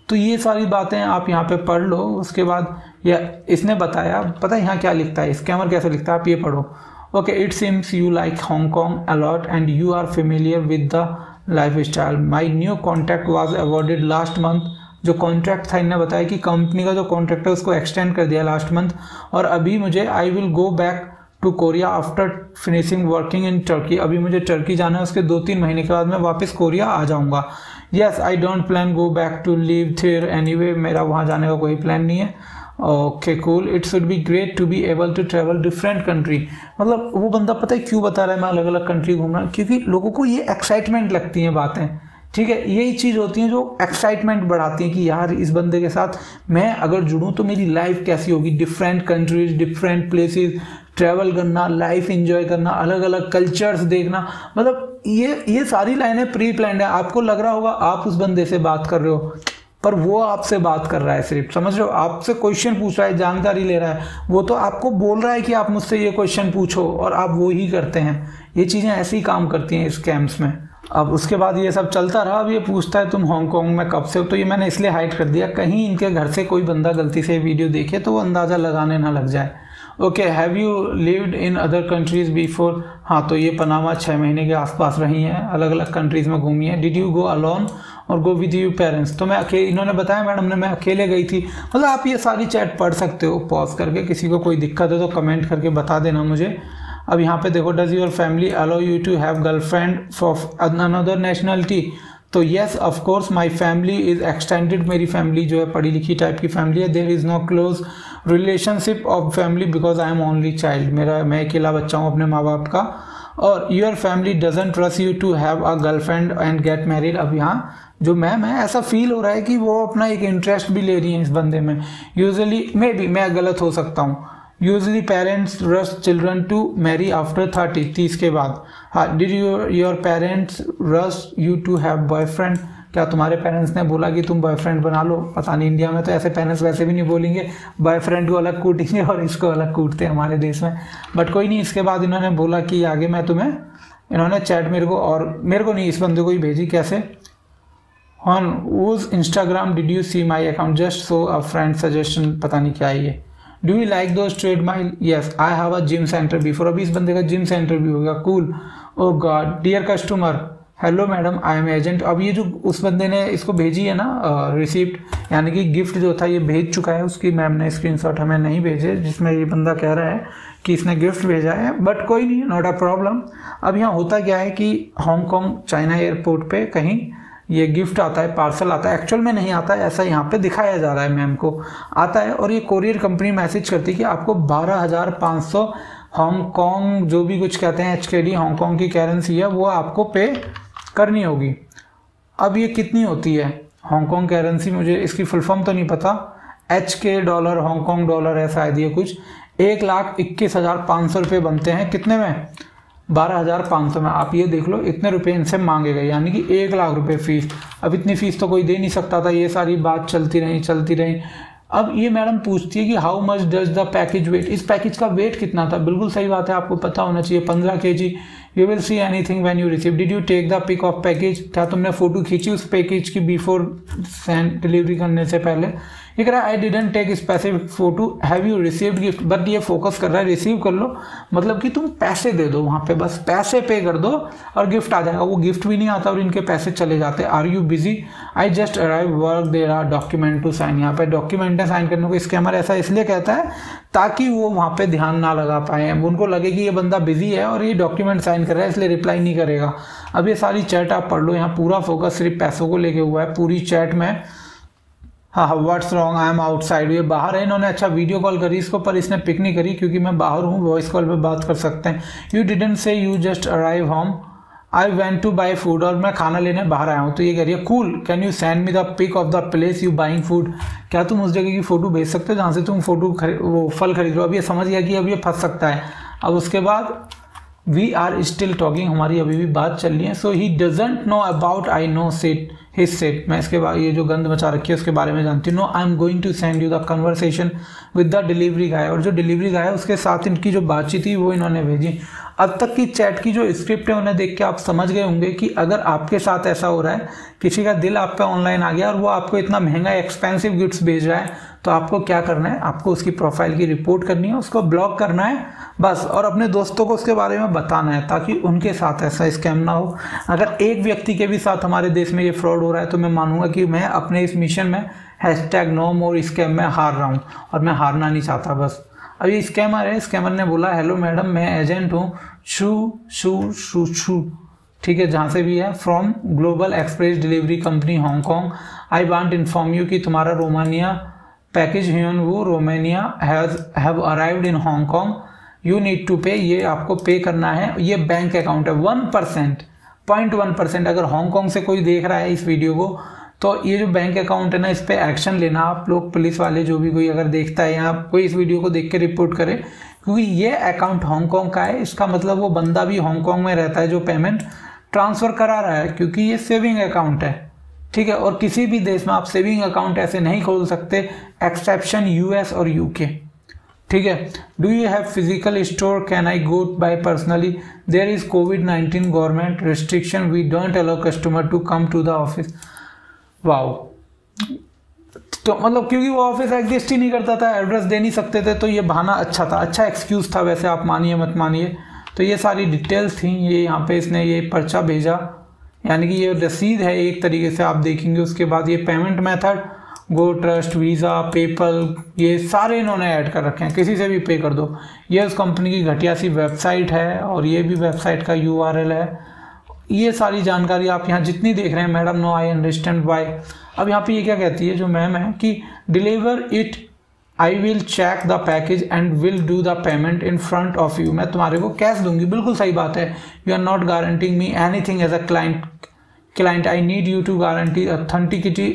तो ये सारी बातें आप यहाँ पे पढ़ लो। उसके बाद या इसने बताया, पता है यहाँ क्या लिखता है, स्कैमर कैसे लिखता है, आप ये पढ़ो। Okay, it seems you like Hong Kong a lot and you are familiar with the lifestyle. My new contract was awarded last month. जो कॉन्ट्रैक्ट था इन्हें बताया कि कंपनी का जो कॉन्ट्रैक्ट है उसको एक्सटेंड कर दिया लास्ट मंथ, और अभी मुझे I will go back to Korea after finishing working in Turkey. अभी मुझे टर्की जाना है, उसके 2-3 महीने के बाद मैं वापस कोरिया आ जाऊँगा। Yes I don't plan go back to live there anyway, मेरा वहाँ जाने का कोई प्लान नहीं है। Okay cool, it should be great to be able to travel different country. मतलब वो बंदा पता है क्यों बता रहा है मैं अलग अलग कंट्री घूम रहा हूँ, क्योंकि लोगों को ये एक्साइटमेंट लगती हैं बातें, ठीक है। यही चीज़ होती है जो एक्साइटमेंट बढ़ाती है कि यार इस बंदे के साथ मैं अगर जुड़ूं तो मेरी लाइफ कैसी होगी, different countries, different places, travel करना, लाइफ एंजॉय करना, अलग अलग कल्चर्स देखना। मतलब ये सारी लाइनें प्री प्लान्ड है। आपको लग रहा होगा आप उस बंदे से बात कर रहे हो, पर वो आपसे बात कर रहा है सिर्फ, समझ रहे हो, आपसे क्वेश्चन पूछ रहा है, जानकारी ले रहा है। वो तो आपको बोल रहा है कि आप मुझसे ये क्वेश्चन पूछो और आप वो ही करते हैं। ये चीज़ें ऐसे ही काम करती हैं स्कैम्स में। अब उसके बाद ये सब चलता रहा। अब ये पूछता है तुम हांगकांग में कब से हो, तो ये मैंने इसलिए हाइड कर दिया कहीं इनके घर से कोई बंदा गलती से वीडियो देखे तो वो अंदाज़ा लगाने ना लग जाए। Okay, have you lived in other countries before. हाँ, तो ये पनामा 6 महीने के आसपास रही हैं, अलग अलग कंट्रीज़ में घूमी है। डिड यू गो अलोन और गो विद यू पेरेंट्स। तो मैं अकेले, इन्होंने बताया मैडम ने मैं अकेले गई थी। मतलब आप ये सारी चैट पढ़ सकते हो पॉज करके, किसी को कोई दिक्कत है तो कमेंट करके बता देना मुझे। अब यहाँ पे देखो, does your family allow you to have girlfriend for another nationality. तो yes of course my family is extended, मेरी फैमिली जो है पढ़ी लिखी टाइप की फैमिली है। There is no close relationship of family because I am only child, मैं अकेला बच्चा हूँ अपने माँ बाप का। और your family doesn't trust you to have a girlfriend and get married. अब यहाँ जो मैम है ऐसा फील हो रहा है कि वो अपना एक इंटरेस्ट भी ले रही है इस बंदे में। यूजुअली मे बी मैं गलत हो सकता हूँ, usually parents rush children to marry after 30 के बाद। हाँ, did your parents rush you to have boyfriend. क्या तुम्हारे पेरेंट्स ने बोला कि तुम बॉयफ्रेंड बना लो। पता नहीं, इंडिया में तो ऐसे पेरेंट्स वैसे भी नहीं बोलेंगे, बॉयफ्रेंड को अलग कूटेंगे और इसको अलग कूटते हैं हमारे देश में। बट कोई नहीं, इसके बाद इन्होंने बोला कि आगे मैं तुम्हें, इन्होंने चैट मेरे को नहीं, इस बंदे को ही भेजी। कैसे, on whose Instagram did you see my account just saw a friend suggestion. पता नहीं क्या है ये। Do you like those treadmill. Yes I have a gym centre before. अभी इस बंदे का जिम सेंटर भी होगा। Cool. Oh God, dear customer hello madam I am agent. अब ये जो उस बंदे ने इसको भेजी है ना रिसिप्ट, यानी कि गिफ्ट जो था ये भेज चुका है, उसकी मैम ने स्क्रीनशॉट हमें नहीं भेजे जिसमें ये बंदा कह रहा है कि इसने गिफ्ट भेजा है। बट कोई नहीं, नॉट अ प्रॉब्लम। अब यहाँ होता क्या है कि हांगकांग चाइना एयरपोर्ट पे कहीं ये गिफ्ट आता है, पार्सल आता है, एक्चुअल में नहीं आता है, ऐसा यहाँ पे दिखाया जा रहा है मैम को आता है। और ये कोरियर कंपनी मैसेज करती है कि आपको 12,500 हांगकांग जो भी कुछ कहते हैं HKD हांगकांग की करेंसी है वो आपको पे करनी होगी। अब ये कितनी होती है हांगकांग करेंसी, मुझे इसकी फुल फॉर्म तो नहीं पता। HK डॉलर हांगकांग डॉलर है शायद ये कुछ। 1,21,500 रुपये बनते हैं कितने में, 12,500 में। आप ये देख लो इतने रुपए इनसे मांगे गए, यानी कि 1 लाख रुपए फीस। अब इतनी फीस तो कोई दे नहीं सकता था। ये सारी बात चलती रही। अब ये मैडम पूछती है कि how much does the package weight. इस पैकेज का वेट कितना था। बिल्कुल सही बात है, आपको पता होना चाहिए 15 kg। You will see anything when you receive. Did you take the pic of package. क्या तुमने फोटो खींची उस पैकेज की बिफोर सेंड डिलीवरी करने से पहले। ये कह रहा है I didn't take specific photo. Have you received gift. But ये फोकस कर रहा है रिसीव कर लो, मतलब कि तुम पैसे दे दो वहाँ पे, बस पैसे पे कर दो और गिफ्ट आ जाएगा। वो गिफ्ट भी नहीं आता और इनके पैसे चले जाते। Are you busy. I just arrive work there are document to sign. यहाँ पे डॉक्यूमेंट साइन करने को स्कैमर ऐसा इसलिए कहता है ताकि वो वहाँ पे ध्यान ना लगा पाए, उनको लगे कि ये बंदा बिजी है और ये डॉक्यूमेंट साइन कर रहा है इसलिए रिप्लाई नहीं करेगा। अब ये सारी चैट आप पढ़ लो, यहाँ पूरा फोकस सिर्फ पैसों को लेके हुआ है पूरी चैट में। हाँ, what's wrong I am outside. ये बाहर है। इन्होंने अच्छा वीडियो कॉल करी इसको, पर इसने पिक नहीं करी क्योंकि मैं बाहर हूँ, वॉइस कॉल पे बात कर सकते हैं। You didn't say you just arrive home. I went two by food, और मैं खाना लेने बाहर आया हूँ। तो ये कह रही है cool, can you send me the pic of the place you buying food, क्या तुम उस जगह की फ़ोटो भेज सकते हो जहाँ से तुम वो फल खरीद रहे हो। अब ये समझ गया कि अब ये फंस सकता है। अब उसके बाद वी आर स्टिल टॉकिंग, हमारी अभी भी बात चल रही है। So he doesn't know about I know set his set, मैं इसके बाद ये जो गंद मचा रखी है उसके बारे में जानती हूँ। No I am going to send you the conversation with the delivery guy, और जो डिलीवरी गाय है उसके साथ इनकी जो बातचीत थी वो इन्होंने भेजी। अब तक की चैट की जो स्क्रिप्ट है उन्हें देख के आप समझ गए होंगे कि अगर आपके साथ ऐसा हो रहा है, किसी का दिल आप पे ऑनलाइन आ गया और वो आपको इतना महंगा एक्सपेंसिव गिफ्ट्स भेज रहा है, तो आपको क्या करना है, आपको उसकी प्रोफाइल की रिपोर्ट करनी है, उसको ब्लॉक करना है बस, और अपने दोस्तों को उसके बारे में बताना है ताकि उनके साथ ऐसा स्कैम ना हो। अगर एक व्यक्ति के भी साथ हमारे देश में ये फ्रॉड हो रहा है तो मैं मानूंगा कि मैं अपने इस मिशन में #NoMoreScam में हार रहा हूँ, और मैं हारना नहीं चाहता। बस अब ये स्कैमर है, स्कैमर ने बोला हेलो मैडम मैं एजेंट हूँ शू, ठीक है, जहाँ से भी है, from global express delivery company Hong Kong. I want inform you कि तुम्हारा रोमानिया पैकेज वो Romania have arrived in Hong Kong, you need to pay, ये आपको पे करना है। ये बैंक अकाउंट है 1%, अगर हांगकॉन्ग से कोई देख रहा है इस वीडियो को तो ये जो बैंक अकाउंट है ना, इस पे एक्शन लेना आप लोग, पुलिस वाले जो भी कोई अगर देखता है या कोई इस वीडियो को देख के रिपोर्ट करे, क्योंकि ये अकाउंट हांगकॉन्ग का है। इसका मतलब वो बंदा भी हांगकॉन्ग में रहता है जो पेमेंट ट्रांसफ़र करा रहा है, क्योंकि ये सेविंग अकाउंट है, ठीक है। और किसी भी देश में आप सेविंग अकाउंट ऐसे नहीं खोल सकते, एक्सेप्शन US और UK, ठीक है। Do you have physical store, can I go by personally, there is COVID-19 government restriction, we don't allow customer to come to the office. Wow, तो मतलब क्योंकि वो ऑफिस एग्जिस्ट ही नहीं करता था, एड्रेस दे नहीं सकते थे, तो ये बहाना अच्छा था, अच्छा एक्सक्यूज था, वैसे आप मानिए मत मानिए। तो ये सारी डिटेल्स थी, ये यहाँ पे इसने ये पर्चा भेजा, यानी कि ये रसीद है एक तरीके से आप देखेंगे। उसके बाद ये पेमेंट मेथड गो ट्रस्ट, वीज़ा, पेपल, ये सारे इन्होंने ऐड कर रखे हैं, किसी से भी पे कर दो। ये उस कंपनी की घटिया सी वेबसाइट है और ये भी वेबसाइट का URL है। ये सारी जानकारी आप यहाँ जितनी देख रहे हैं, madam no I understand why. अब यहाँ पे ये क्या कहती है जो मैम है कि deliver it, I will check the package and will do the payment in front of you, मैं तुम्हारे को कैश दूंगी। बिल्कुल सही बात है, you are not guaranteeing me anything as a client, I need you to guarantee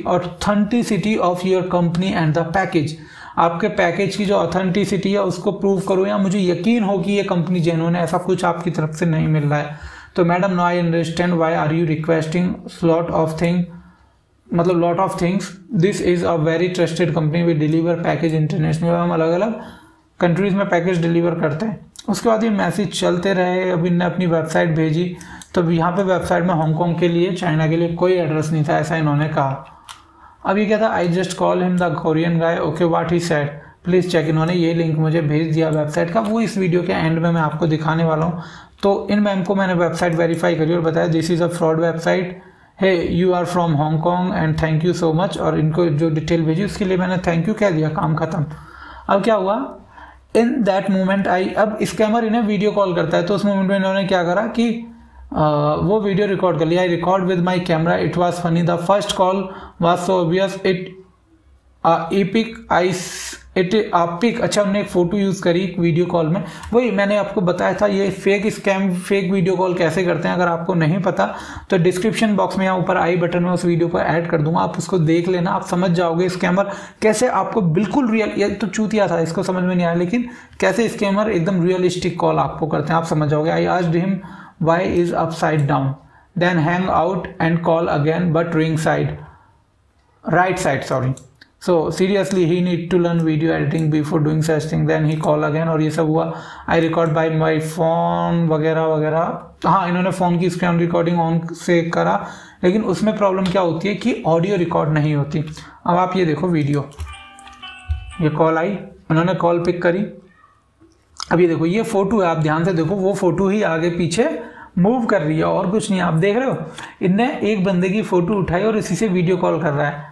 authenticity of your company and the package. आपके पैकेज की जो ऑथेंटिसिटी है उसको प्रूव करो, या मुझे यकीन हो कि ये कंपनी जेन्युइन है, ऐसा कुछ आपकी तरफ से नहीं मिल रहा है। तो madam no I understand why are you requesting lot of things, this is a very trusted company, we deliver package international, हम अलग अलग कंट्रीज में पैकेज डिलीवर करते हैं। उसके बाद ये मैसेज चलते रहे, अब इनने अपनी वेबसाइट भेजी, तो यहाँ पे वेबसाइट में हांगकॉन्ग के लिए, चाइना के लिए कोई एड्रेस नहीं था, ऐसा इन्होंने कहा। अब ये क्या था, I just call him the Korean guy, okay what he said please check. इन्होंने ये लिंक मुझे भेज दिया वेबसाइट का, वो इस वीडियो के एंड में मैं आपको दिखाने वाला हूँ। तो इन मैम को मैंने वेबसाइट वेरीफाई करी और बताया this is a fraud website, hey you are from Hong Kong and thank you so much, और इनको जो डिटेल भेजी उसके लिए मैंने थैंक यू कह दिया, काम खत्म। अब क्या हुआ, इन दैट मोमेंट अब स्कैमर इन्हें वीडियो कॉल करता है, तो उस मोमेंट में इन्होंने क्या करा कि वो वीडियो रिकॉर्ड कर लिया। I record with my camera, it was funny, the first call was so obvious, pic, अच्छा उन्होंने एक फोटो यूज करी वीडियो कॉल में, वही मैंने आपको बताया था ये फेक वीडियो कॉल कैसे करते हैं। अगर आपको नहीं पता तो डिस्क्रिप्शन बॉक्स में या ऊपर आई बटन में उस वीडियो को ऐड कर दूंगा, आप उसको देख लेना, आप समझ जाओगे स्कैमर कैसे आपको बिल्कुल रियल, ये तो चूतिया था, इसको समझ में नहीं आया, लेकिन कैसे स्कैमर एकदम रियलिस्टिक कॉल आपको करते हैं, आप समझ जाओगे। I asked him why is upside down, then hang out and call again but ring side, right side, sorry. So seriously he need to learn video editing before doing such thing, then he call again, और ये सब हुआ। I record by my phone वगैरह वगैरह। हाँ, इन्होंने फ़ोन की स्क्रीन रिकॉर्डिंग ऑन से करा, लेकिन उसमें प्रॉब्लम क्या होती है कि ऑडियो रिकॉर्ड नहीं होती। अब आप ये देखो वीडियो, ये कॉल आई, उन्होंने कॉल पिक करी, अब ये देखो ये फ़ोटो है, आप ध्यान से देखो, वो फ़ोटो ही आगे पीछे मूव कर रही है और कुछ नहीं, आप देख रहे हो। इनने एक बंदे की फ़ोटो उठाई और इसी से वीडियो कॉल कर रहा है।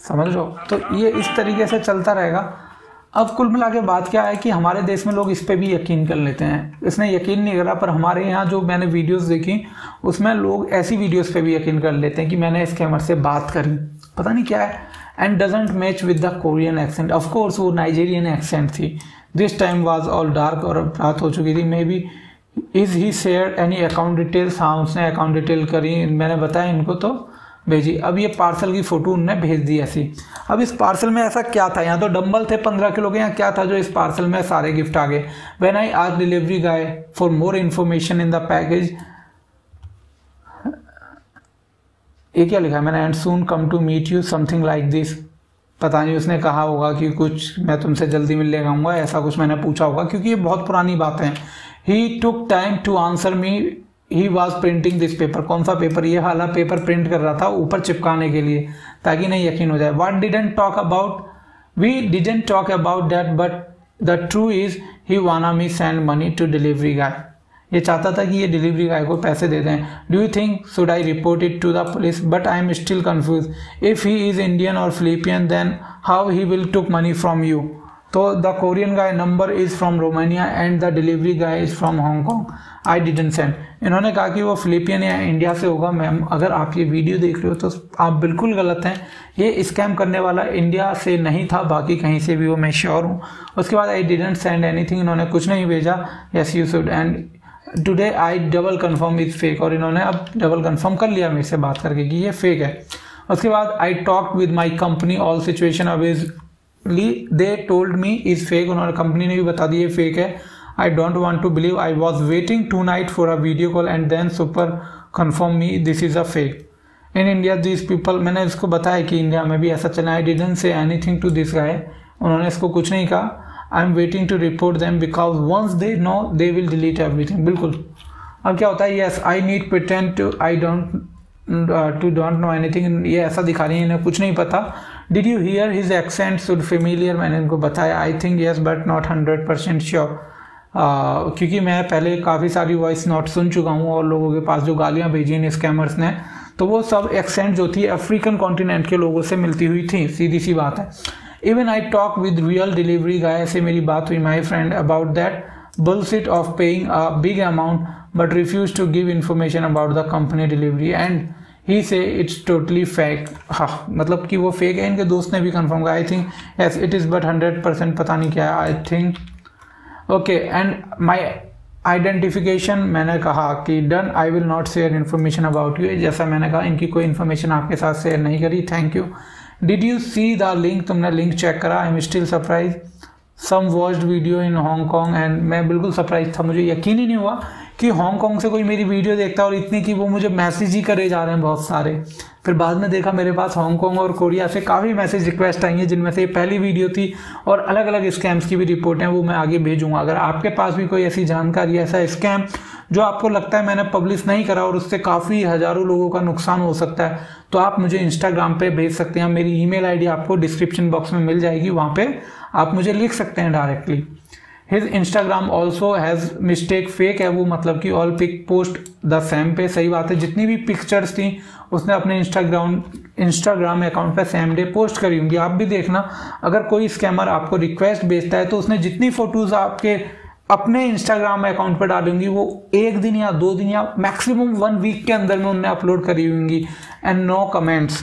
समझ लो, तो ये इस तरीके से चलता रहेगा। अब कुल मिला के बात क्या है कि हमारे देश में लोग इस पे भी यकीन कर लेते हैं। इसने यकीन नहीं करा, पर हमारे यहाँ जो मैंने वीडियोस देखी उसमें लोग ऐसी वीडियोस पे भी यकीन कर लेते हैं कि मैंने स्कैमर से बात करी, पता नहीं क्या है, and doesn't match with the Korean accent. Of course वो नाइजीरियन एक्सेंट थी। This time was all dark, और रात हो चुकी थी। May be is he share any account details, हाँ उसने अकाउंट डिटेल करी, मैंने बताया इनको तो भेजी। अब ये पार्सल की फ़ोटो उनने भेज दी ऐसी। अब इस पार्सल में ऐसा क्या था, यहाँ तो डंबल थे 15 किलो के, यहाँ क्या था जो इस पार्सल में सारे गिफ्ट आ गए। When I asked delivery guy for more information in the package, ये क्या लिखा है मैंने, and soon come to meet you something like this. पता नहीं उसने कहा होगा कि कुछ मैं तुमसे जल्दी मिलने आऊँगा, ऐसा कुछ मैंने पूछा होगा, क्योंकि ये बहुत पुरानी बात है। He took time to answer me, he was printing this paper. कौन सा पेपर, ये वाला पेपर प्रिंट कर रहा था ऊपर चिपकाने के लिए, ताकि नहीं यकीन हो जाए। What didn't talk about, we didn't talk about that, but the true is he wanna me send money to delivery guy. ये चाहता था कि ये डिलीवरी गाय को पैसे दे दें। Do you think should I report it to the police, but I am still confuse. If he is Indian और Philippian then how he will took money from you. तो the Korean guy number is from Romania and the delivery guy is from Hong Kong, I didn't send. इन्होंने कहा कि वो फिलिपियन या इंडिया से होगा। मैम अगर आप ये वीडियो देख रहे हो तो आप बिल्कुल गलत हैं, ये स्कैम करने वाला इंडिया से नहीं था, बाकी कहीं से भी हो, मैं श्योर हूँ। उसके बाद आई डिडंट सेंड एनीथिंग, इन्होंने कुछ नहीं भेजा। Yes you should, and today I double confirm is fake, और इन्होंने अब डबल कन्फर्म कर लिया मेरे से बात करके कि ये फेक है। उसके बाद I talked with my company all situation obviously they told me is fake, उन्होंने कंपनी ने भी बता दी ये फेक है। I don't want to believe, I was waiting tonight for a video call and then super confirm me this is a fake. In India these people, मैंने इसको बताया कि इंडिया में भी ऐसा चला। I didn't say anything to this guy, उन्होंने इसको कुछ नहीं कहा। I'm waiting to report them because once they know they will delete everything। बिल्कुल। अब क्या होता है, yes I need pretend to I don't know anything, ये ऐसा दिखा रही है इन्हें कुछ नहीं पता। Did you hear his accent should familiar, मैंने इनको बताया I think yes but not 100% sure। क्योंकि मैं पहले काफ़ी सारी वॉइस नोट सुन चुका हूँ और लोगों के पास जो गालियाँ भेजी इन स्कैमर्स ने, तो वो सब एक्सेंट जो थी अफ्रीकन कॉन्टिनेंट के लोगों से मिलती हुई थी, सीधी सी बात है। Even I talk with real delivery guy से मेरी बात हुई my friend about that bullshit of paying a big amount but refuse to give information about the company delivery and he say it's totally fake. हाँ मतलब कि वो फेक है, इनके दोस्त ने भी कन्फर्म किया। I think yes it is but 100% पता नहीं क्या है। I think okay and my identification, मैंने कहा कि done I will not share information about you, जैसा मैंने कहा इनकी कोई इन्फॉर्मेशन आपके साथ शेयर नहीं करी, thank you. Did you see the link, तुमने लिंक चेक करा। I am still surprise some watched video in Hong Kong and, मैं बिल्कुल सरप्राइज था, मुझे यकीन ही नहीं हुआ कि हांगकॉन्ग से कोई मेरी वीडियो देखता, और इतनी कि वो मुझे मैसेज ही करे जा रहे हैं बहुत सारे। फिर बाद में देखा मेरे पास हांगकॉन्ग और कोरिया से काफ़ी मैसेज रिक्वेस्ट आई हैं, जिनमें से ये पहली वीडियो थी, और अलग अलग स्कैम्स की भी रिपोर्ट हैं, वो मैं आगे भेजूंगा। अगर आपके पास भी कोई ऐसी जानकारी, ऐसा स्कैम जो आपको लगता है मैंने पब्लिश नहीं करा और उससे काफ़ी हज़ारों लोगों का नुकसान हो सकता है, तो आप मुझे इंस्टाग्राम पे भेज सकते हैं। मेरी ईमेल आईडी आपको डिस्क्रिप्शन बॉक्स में मिल जाएगी, वहाँ पे आप मुझे लिख सकते हैं directly. His Instagram also has mistake, fake है वो, मतलब कि all pic post the same पे, सही बात है, जितनी भी पिक्चर्स थी उसने अपने इंस्टाग्राम अकाउंट पे सेम डे पोस्ट करी होंगी। आप भी देखना, अगर कोई स्कैमर आपको रिक्वेस्ट भेजता है तो उसने जितनी फोटोज़ आपके अपने इंस्टाग्राम अकाउंट पर डाली होंगी वो 1 दिन या 2 दिन या मैक्सिमम 1 वीक के अंदर में उन्होंने अपलोड करी होंगी। And no comments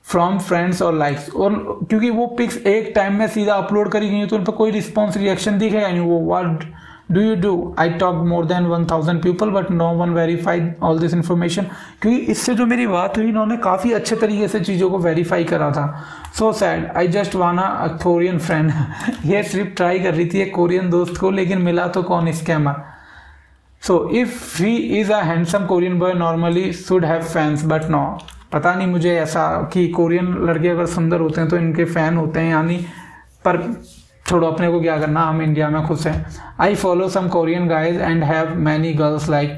from friends और लाइक्स, और क्योंकि वो पिक्स एक टाइम में सीधा अपलोड करी गई तो उन पर कोई रिस्पॉन्स रिएक्शन दिखेगा नहीं। वो what do you do, I talk more than 1000 people but no one verified all this information. क्योंकि इससे जो मेरी बात हुई, इन्होंने काफ़ी अच्छे तरीके से चीज़ों को वेरीफाई करा था। सो सैड, आई जस्ट वाना अ कोरियन फ्रेंड। ये सिर्फ ट्राई कर रही थी एक कोरियन दोस्त को, लेकिन मिला तो कौन, scammer. So if he is a handsome Korean boy normally should have fans but no, पता नहीं मुझे ऐसा कि कोरियन लड़के अगर सुंदर होते हैं तो इनके फ़ैन होते हैं यानी, पर छोड़ो, अपने को क्या करना, हम इंडिया में खुश हैं। I follow some Korean guys and have many girls like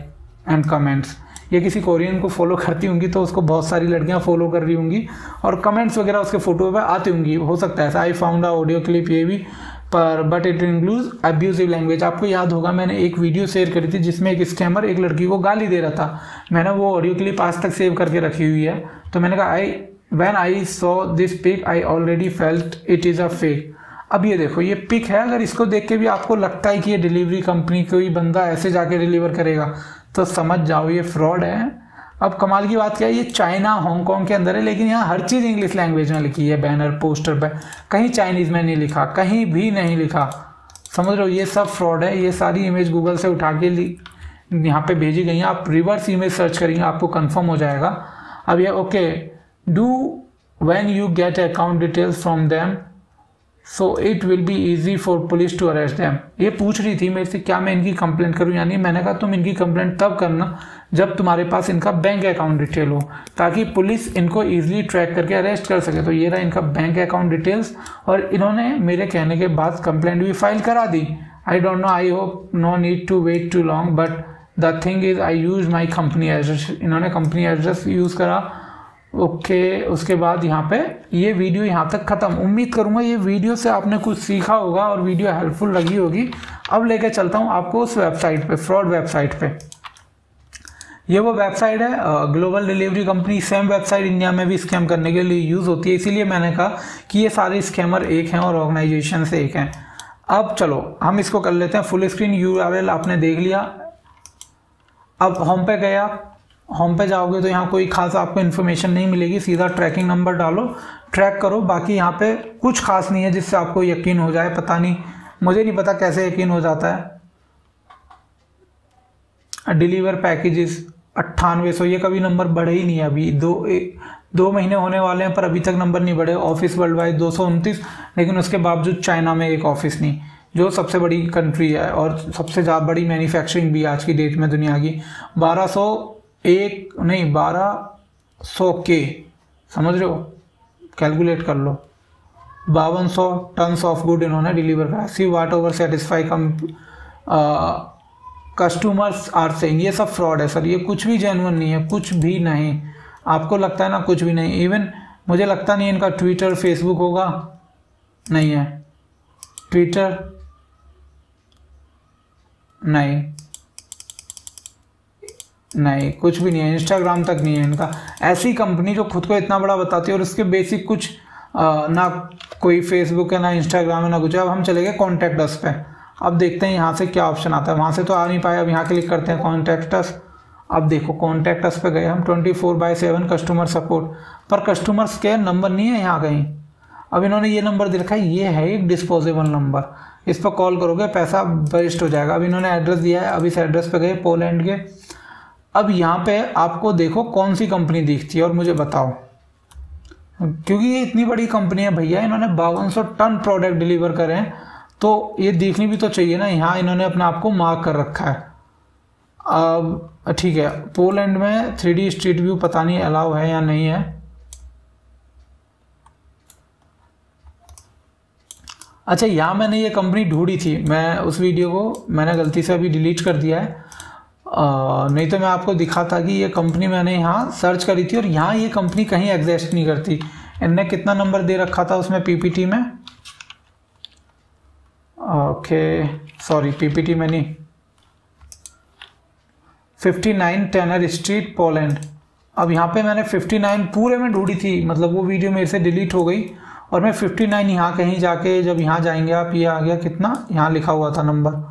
and comments. ये किसी कोरियन को फॉलो करती होंगी तो उसको बहुत सारी लड़कियां फॉलो कर रही होंगी और कमेंट्स वगैरह उसके फोटो पे आती होंगी, हो सकता है ऐसा। I found a audio clip, ये भी, पर but it includes abusive language. आपको याद होगा मैंने एक वीडियो शेयर करी थी जिसमें एक स्कैमर एक लड़की को गाली दे रहा था। मैंने वो ऑडियो क्लिप आज तक सेव करके रखी हुई है। तो मैंने कहा when I saw this pic I already felt it is a fake. अब ये देखो, ये पिक है, अगर इसको देख के भी आपको लगता है कि ये डिलीवरी कंपनी कोई बंदा ऐसे जाके डिलीवर करेगा तो समझ जाओ ये फ्रॉड है। अब कमाल की बात क्या है, ये चाइना हांगकांग के अंदर है, लेकिन यहाँ हर चीज़ इंग्लिश लैंग्वेज में लिखी है। बैनर पोस्टर पे कहीं चाइनीज़ में नहीं लिखा, कहीं भी नहीं लिखा। समझ रहे हो, ये सब फ्रॉड है। ये सारी इमेज गूगल से उठा के यहाँ पे भेजी गई हैं। आप रिवर्स इमेज सर्च करेंगे आपको कंफर्म हो जाएगा। अब ये okay, do when you get account details from them so it will be easy for police to arrest them. ये पूछ रही थी मेरे से क्या मैं इनकी कंप्लेंट करूं, यानी मैंने कहा तुम इनकी कंप्लेंट तब करना जब तुम्हारे पास इनका बैंक अकाउंट डिटेल हो, ताकि पुलिस इनको ईजिली ट्रैक करके अरेस्ट कर सके। तो ये रहा इनका बैंक अकाउंट डिटेल्स, और इन्होंने मेरे कहने के बाद कंप्लेंट भी फाइल करा दी। I don't know, I hope no need to wait too long, but the thing is I use my company address. इन्होंने कंपनी एड्रेस यूज़ करा। ओके, उसके बाद यहाँ पे ये वीडियो यहाँ तक ख़त्म। उम्मीद करूँगा ये वीडियो से आपने कुछ सीखा होगा और वीडियो हेल्पफुल लगी होगी। अब लेकर चलता हूँ आपको उस वेबसाइट पे, फ्रॉड वेबसाइट पे। ये वो वेबसाइट है global delivery company. Same website India में भी स्कैम करने के लिए यूज़ होती है, इसीलिए मैंने कहा कि ये सारे स्कैमर एक हैं और ऑर्गेनाइजेशन से एक हैं। अब चलो हम इसको कर लेते हैं फुल स्क्रीन। URL आपने देख लिया। अब होम पे गया, होम पे जाओगे तो यहाँ कोई खास आपको इन्फॉर्मेशन नहीं मिलेगी। सीधा ट्रैकिंग नंबर डालो, ट्रैक करो। बाकी यहाँ पे कुछ खास नहीं है जिससे आपको यकीन हो जाए। पता नहीं, मुझे नहीं पता कैसे यकीन हो जाता है। डिलीवर पैकेजेस 9800, ये कभी नंबर बढ़े ही नहीं है। अभी दो महीने होने वाले हैं पर अभी तक नंबर नहीं बढ़े। ऑफिस वर्ल्ड वाइड 229, लेकिन उसके बावजूद चाइना में एक ऑफिस नहीं, जो सबसे बड़ी कंट्री है और सबसे ज़्यादा बड़ी मैन्युफैक्चरिंग भी आज की डेट में दुनिया की। 1200 के, समझ रहे हो, कैलकुलेट कर लो। 5200 टन्स ऑफ गुड इन्होंने डिलीवर करा। See what our satisfy customers are saying. ये सब फ्रॉड है सर, ये कुछ भी जेन्युइन नहीं है, कुछ भी नहीं। आपको लगता है ना, कुछ भी नहीं। इवन मुझे लगता नहीं इनका ट्विटर फेसबुक होगा, नहीं है। ट्विटर नहीं, कुछ भी नहीं है। इंस्टाग्राम तक नहीं है इनका। ऐसी कंपनी जो खुद को इतना बड़ा बताती है और उसके बेसिक कुछ ना कोई फेसबुक है, ना इंस्टाग्राम है, ना कुछ है। अब हम चले गए कॉन्टैक्ट अस पे। अब देखते हैं यहाँ से क्या ऑप्शन आता है। वहाँ से तो आ नहीं पाया, अब यहाँ क्लिक करते हैं कॉन्टैक्ट अस। अब देखो कॉन्टैक्ट अस पे गए हम, 24/7 कस्टमर सपोर्ट, पर कस्टमर्स केयर नंबर नहीं है यहाँ कहीं। अब इन्होंने ये नंबर दे रखा है, ये है एक डिस्पोजेबल नंबर, इस पर कॉल करोगे पैसा वेस्ट हो जाएगा। अब इन्होंने एड्रेस दिया है, अब इस एड्रेस पे गए पोलैंड के। अब यहाँ पे आपको देखो कौन सी कंपनी दिखती है और मुझे बताओ, क्योंकि ये इतनी बड़ी कंपनी है भैया, इन्होंने 5200 टन प्रोडक्ट डिलीवर करे हैं, तो ये देखनी भी तो चाहिए ना। यहाँ इन्होंने अपने आप को मार्क कर रखा है। अब ठीक है, पोलैंड में 3D स्ट्रीट व्यू पता नहीं अलाउ है या नहीं है। अच्छा, यहाँ मैंने ये कंपनी ढूंढी थी, मैं उस वीडियो को मैंने गलती से अभी डिलीट कर दिया है, नहीं तो मैं आपको दिखाता कि ये कंपनी मैंने यहाँ सर्च करी थी और यहाँ ये कंपनी कहीं एग्जिस्ट नहीं करती। इनने कितना नंबर दे रखा था उसमें पीपीटी में, ओके सॉरी पीपीटी में नहीं, 59 टेनर स्ट्रीट पोलैंड। अब यहाँ पे मैंने 59 पूरे में ढूंढी थी, मतलब वो वीडियो मेरे से डिलीट हो गई और मैं 59 यहाँ कहीं जाके, जब यहाँ जाएंगे आप, ये आ गया कितना, यहाँ लिखा हुआ था नंबर।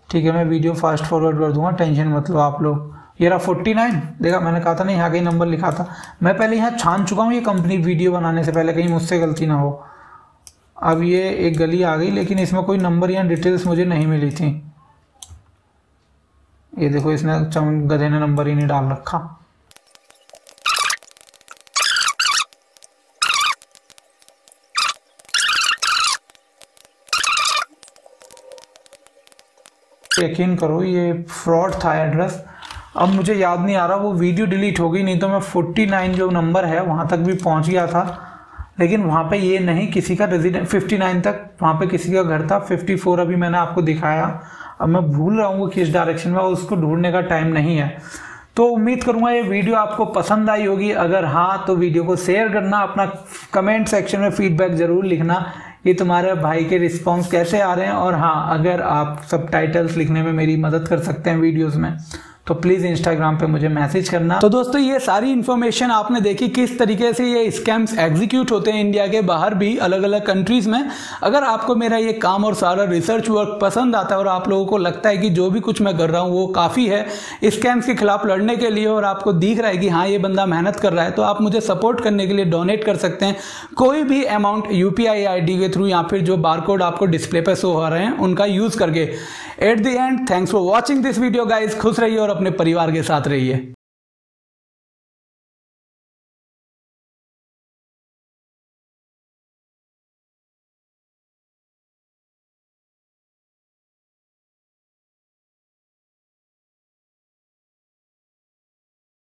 ठीक है, मैं वीडियो फास्ट फॉरवर्ड कर दूंगा, टेंशन मत लो आप लोग। ये रहा 49, देखा मैंने कहा था ना यहाँ कहीं नंबर लिखा था। मैं पहले यहाँ छान चुका हूँ ये कंपनी वीडियो बनाने से पहले, कहीं मुझसे गलती ना हो। अब ये एक गली आ गई, लेकिन इसमें कोई नंबर या डिटेल्स मुझे नहीं मिली थी। ये देखो, इसने गधे ने नंबर ही नहीं डाल रखा। यकीन करो ये फ्रॉड था एड्रेस। अब मुझे याद नहीं आ रहा, वो वीडियो डिलीट हो गई, नहीं तो मैं 49 जो नंबर है वहाँ तक भी पहुँच गया था। लेकिन वहाँ पे ये नहीं, किसी का रेजिडेंट 59 तक वहाँ पे किसी का घर था। 54 अभी मैंने आपको दिखाया, अब मैं भूल रहा हूँ किस डायरेक्शन में, उसको ढूंढने का टाइम नहीं है। तो उम्मीद करूँगा ये वीडियो आपको पसंद आई होगी। अगर हाँ तो वीडियो को शेयर करना, अपना कमेंट सेक्शन में फीडबैक ज़रूर लिखना, ये तुम्हारे भाई के रिस्पॉन्स कैसे आ रहे हैं। और हाँ, अगर आप सबटाइटल्स लिखने में मेरी मदद कर सकते हैं वीडियोज़ में तो प्लीज इंस्टाग्राम पे मुझे मैसेज करना। तो दोस्तों ये सारी इन्फॉर्मेशन आपने देखी किस तरीके से ये स्कैम्स एग्जीक्यूट होते हैं इंडिया के बाहर भी अलग अलग कंट्रीज में। अगर आपको मेरा ये काम और सारा रिसर्च वर्क पसंद आता है और आप लोगों को लगता है कि जो भी कुछ मैं कर रहा हूँ वो काफी है स्कैम्स के खिलाफ लड़ने के लिए, और आपको दिख रहा है कि हाँ ये बंदा मेहनत कर रहा है, तो आप मुझे सपोर्ट करने के लिए डोनेट कर सकते हैं कोई भी अमाउंट यूपीआई आईडी के थ्रू या फिर जो बारकोड आपको डिस्प्ले पे शो हो रहे हैं उनका यूज करके। At the end thanks for watching this video guys. खुश रहिए और अपने परिवार के साथ रहिए।